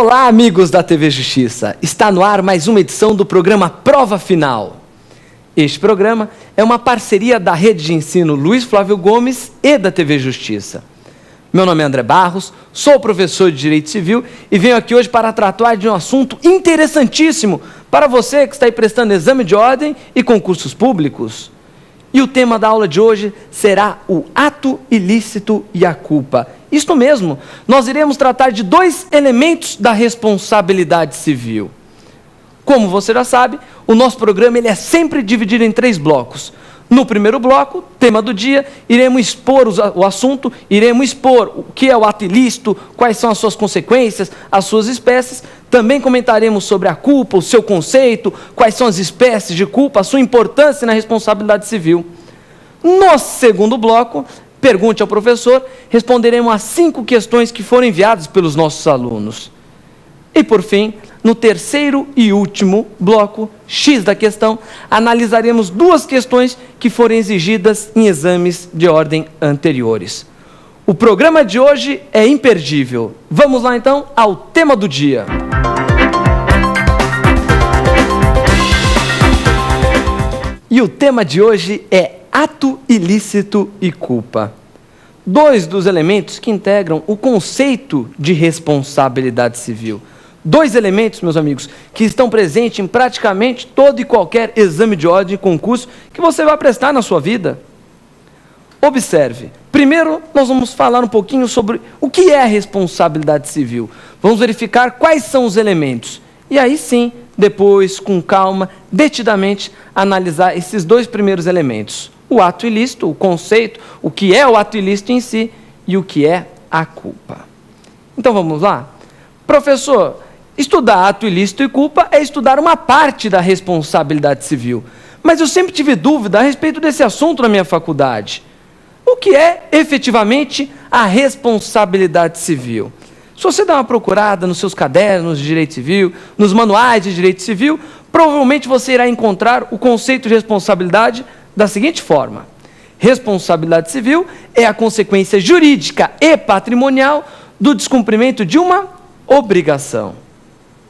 Olá, amigos da TV Justiça. Está no ar mais uma edição do programa Prova Final. Este programa é uma parceria da Rede de Ensino Luiz Flávio Gomes e da TV Justiça. Meu nome é André Barros, sou professor de Direito Civil e venho aqui hoje para tratar de um assunto interessantíssimo para você que está aí prestando exame de ordem e concursos públicos. E o tema da aula de hoje será o ato ilícito e a culpa. Isto mesmo, nós iremos tratar de dois elementos da responsabilidade civil. Como você já sabe, o nosso programa ele é sempre dividido em 3 blocos. No primeiro bloco, tema do dia, iremos expor o assunto, iremos expor o que é o ato ilícito, quais são as suas consequências, as suas espécies. Também comentaremos sobre a culpa, o seu conceito, quais são as espécies de culpa, a sua importância na responsabilidade civil. No segundo bloco, pergunte ao professor, responderemos as 5 questões que foram enviadas pelos nossos alunos. E por fim, no terceiro e último bloco, X da questão, analisaremos 2 questões que foram exigidas em exames de ordem anteriores. O programa de hoje é imperdível. Vamos lá então ao tema do dia. E o tema de hoje é ato ilícito e culpa. 2 dos elementos que integram o conceito de responsabilidade civil. 2 elementos, meus amigos, que estão presentes em praticamente todo e qualquer exame de ordem e concurso que você vai prestar na sua vida. Observe. Primeiro, nós vamos falar um pouquinho sobre o que é a responsabilidade civil. Vamos verificar quais são os elementos. E aí sim, depois, com calma, detidamente, analisar esses 2 primeiros elementos. O ato ilícito, o conceito, o que é o ato ilícito em si e o que é a culpa. Então vamos lá? Professor, estudar ato ilícito e culpa é estudar uma parte da responsabilidade civil. Mas eu sempre tive dúvida a respeito desse assunto na minha faculdade. O que é, efetivamente, a responsabilidade civil? Se você dá uma procurada nos seus cadernos de direito civil, nos manuais de direito civil, provavelmente você irá encontrar o conceito de responsabilidade da seguinte forma: responsabilidade civil é a consequência jurídica e patrimonial do descumprimento de uma obrigação.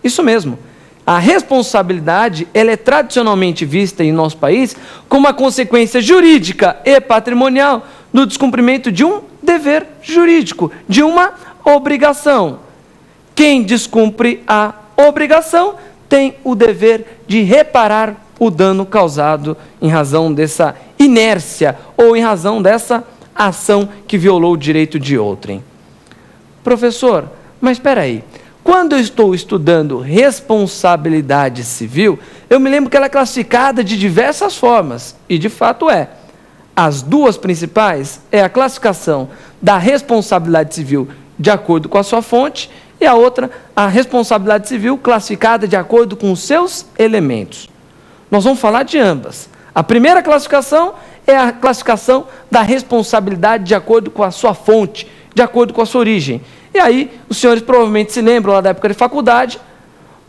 Isso mesmo. A responsabilidade ela é tradicionalmente vista em nosso país como a consequência jurídica e patrimonial do descumprimento de um dever jurídico, de uma obrigação. Quem descumpre a obrigação tem o dever de reparar o dano causado em razão dessa inércia ou em razão dessa ação que violou o direito de outrem. Professor, mas espera aí. Quando eu estou estudando responsabilidade civil, eu me lembro que ela é classificada de diversas formas, e de fato é. As 2 principais é a classificação da responsabilidade civil de acordo com a sua fonte, e a outra, a responsabilidade civil classificada de acordo com os seus elementos. Nós vamos falar de ambas. A primeira classificação é a classificação da responsabilidade de acordo com a sua fonte, de acordo com a sua origem. E aí, os senhores provavelmente se lembram lá da época de faculdade,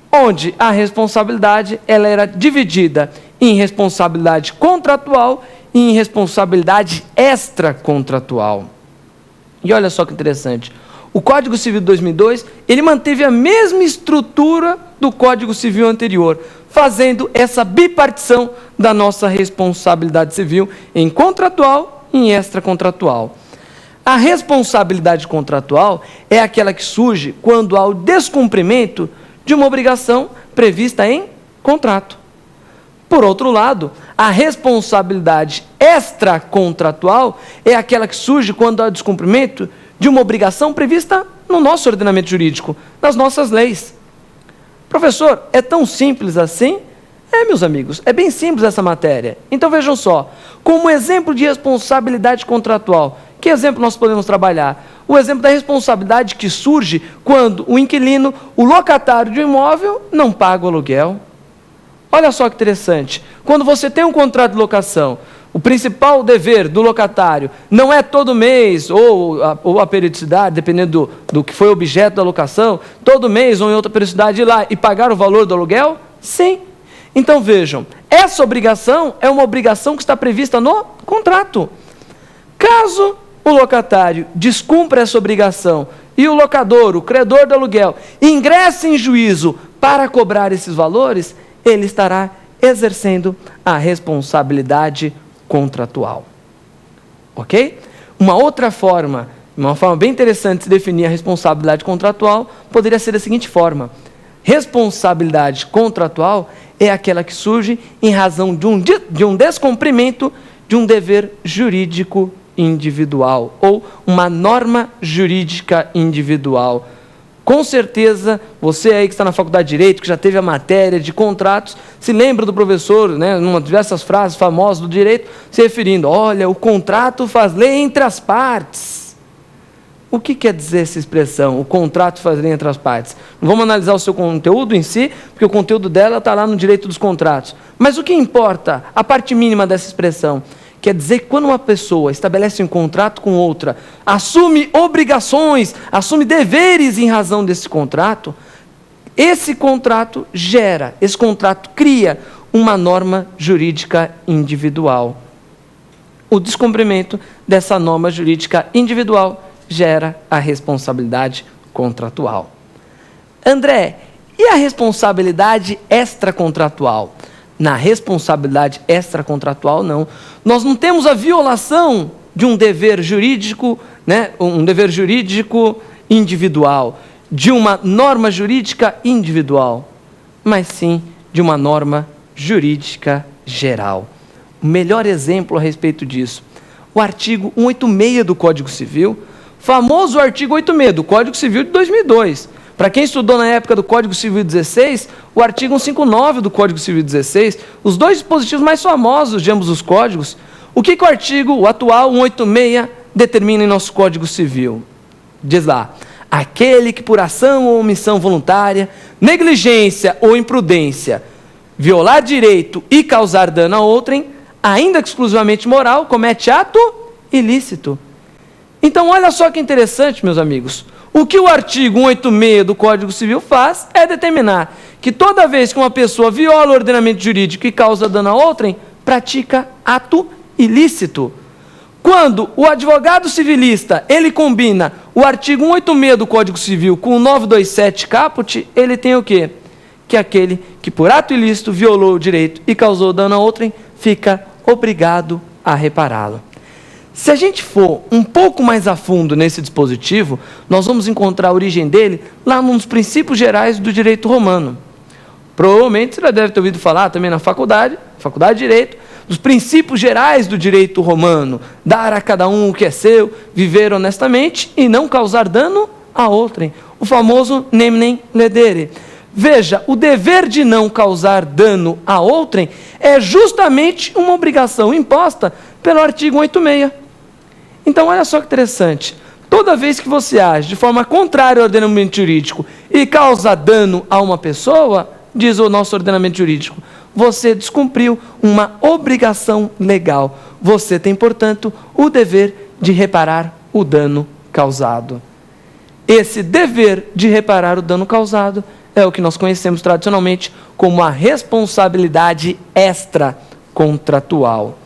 onde a responsabilidade ela era dividida em responsabilidade contratual e em responsabilidade extracontratual. E olha só que interessante. O Código Civil de 2002, ele manteve a mesma estrutura do Código Civil anterior, fazendo essa bipartição da nossa responsabilidade civil em contratual e em extracontratual. A responsabilidade contratual é aquela que surge quando há o descumprimento de uma obrigação prevista em contrato. Por outro lado, a responsabilidade extracontratual é aquela que surge quando há o descumprimento de uma obrigação prevista no nosso ordenamento jurídico, nas nossas leis. Professor, é tão simples assim? Meus amigos, é bem simples essa matéria. Então vejam só, como exemplo de responsabilidade contratual, que exemplo nós podemos trabalhar? O exemplo da responsabilidade que surge quando o inquilino, o locatário de um imóvel, não paga o aluguel. Olha só que interessante. Quando você tem um contrato de locação, o principal dever do locatário não é todo mês, ou a periodicidade, dependendo do que foi objeto da locação, todo mês ou em outra periodicidade ir lá e pagar o valor do aluguel? Sim. Então vejam, essa obrigação é uma obrigação que está prevista no contrato. Caso o locatário descumpra essa obrigação e o locador, o credor do aluguel, ingressa em juízo para cobrar esses valores, ele estará exercendo a responsabilidade contratual. Ok? Uma forma bem interessante de se definir a responsabilidade contratual poderia ser da seguinte forma: responsabilidade contratual é aquela que surge em razão de um descumprimento de um dever jurídico individual ou uma norma jurídica individual. Com certeza, você aí que está na faculdade de Direito, que já teve a matéria de contratos, se lembra do professor, né, numa diversas frases famosas do direito, se referindo: olha, o contrato faz lei entre as partes. O que quer dizer essa expressão, o contrato faz lei entre as partes? Não vamos analisar o seu conteúdo em si, porque o conteúdo dela está lá no direito dos contratos. Mas o que importa, a parte mínima dessa expressão, quer dizer que quando uma pessoa estabelece um contrato com outra, assume obrigações, assume deveres em razão desse contrato cria uma norma jurídica individual. O descumprimento dessa norma jurídica individual gera a responsabilidade contratual. André, e a responsabilidade extracontratual? Na responsabilidade extracontratual, não. Nós não temos a violação de um dever jurídico, né, um dever jurídico individual, de uma norma jurídica individual, mas sim de uma norma jurídica geral. O melhor exemplo a respeito disso, o artigo 186 do Código Civil, famoso artigo 186 do Código Civil de 2002. Para quem estudou na época do Código Civil 16, o artigo 159 do Código Civil 16, os dois dispositivos mais famosos de ambos os códigos. O que o atual 186 determina em nosso Código Civil? Diz lá: aquele que por ação ou omissão voluntária, negligência ou imprudência, violar direito e causar dano a outrem, ainda que exclusivamente moral, comete ato ilícito. Então, olha só que interessante, meus amigos. O que o artigo 186 do Código Civil faz é determinar que toda vez que uma pessoa viola o ordenamento jurídico e causa dano a outrem, pratica ato ilícito. Quando o advogado civilista, ele combina o artigo 186 do Código Civil com o 927 caput, ele tem o quê? Que aquele que por ato ilícito violou o direito e causou dano a outrem, fica obrigado a repará-lo. Se a gente for um pouco mais a fundo nesse dispositivo, nós vamos encontrar a origem dele lá nos princípios gerais do direito romano. Provavelmente você já deve ter ouvido falar também na faculdade de Direito, dos princípios gerais do direito romano: dar a cada um o que é seu, viver honestamente e não causar dano a outrem. O famoso nemnem ledere. Veja, o dever de não causar dano a outrem é justamente uma obrigação imposta pelo artigo 186. Então, olha só que interessante. Toda vez que você age de forma contrária ao ordenamento jurídico e causa dano a uma pessoa, diz o nosso ordenamento jurídico, você descumpriu uma obrigação legal. Você tem, portanto, o dever de reparar o dano causado. Esse dever de reparar o dano causado é o que nós conhecemos tradicionalmente como a responsabilidade extracontratual.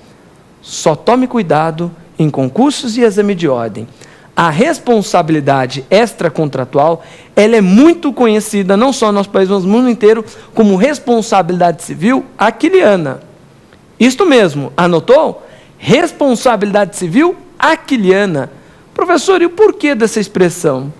Só tome cuidado em concursos e exame de ordem. A responsabilidade extracontratual, ela é muito conhecida, não só no nosso país, mas no mundo inteiro, como responsabilidade civil aquiliana. Isto mesmo, anotou? Responsabilidade civil aquiliana. Professor, e o porquê dessa expressão?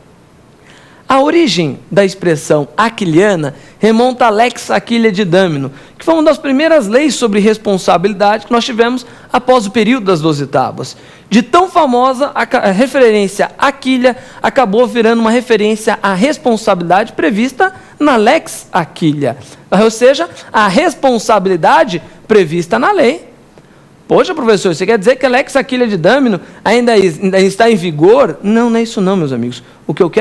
A origem da expressão aquiliana remonta à Lex Aquilia de Damno, que foi uma das primeiras leis sobre responsabilidade que nós tivemos após o período das 12 tábuas. De tão famosa, a referência Aquilia acabou virando uma referência à responsabilidade prevista na Lex Aquilia, ou seja, a responsabilidade prevista na lei. Poxa, professor, você quer dizer que a Lex Aquilia de Damno ainda está em vigor? Não, não é isso não, meus amigos. O que eu quero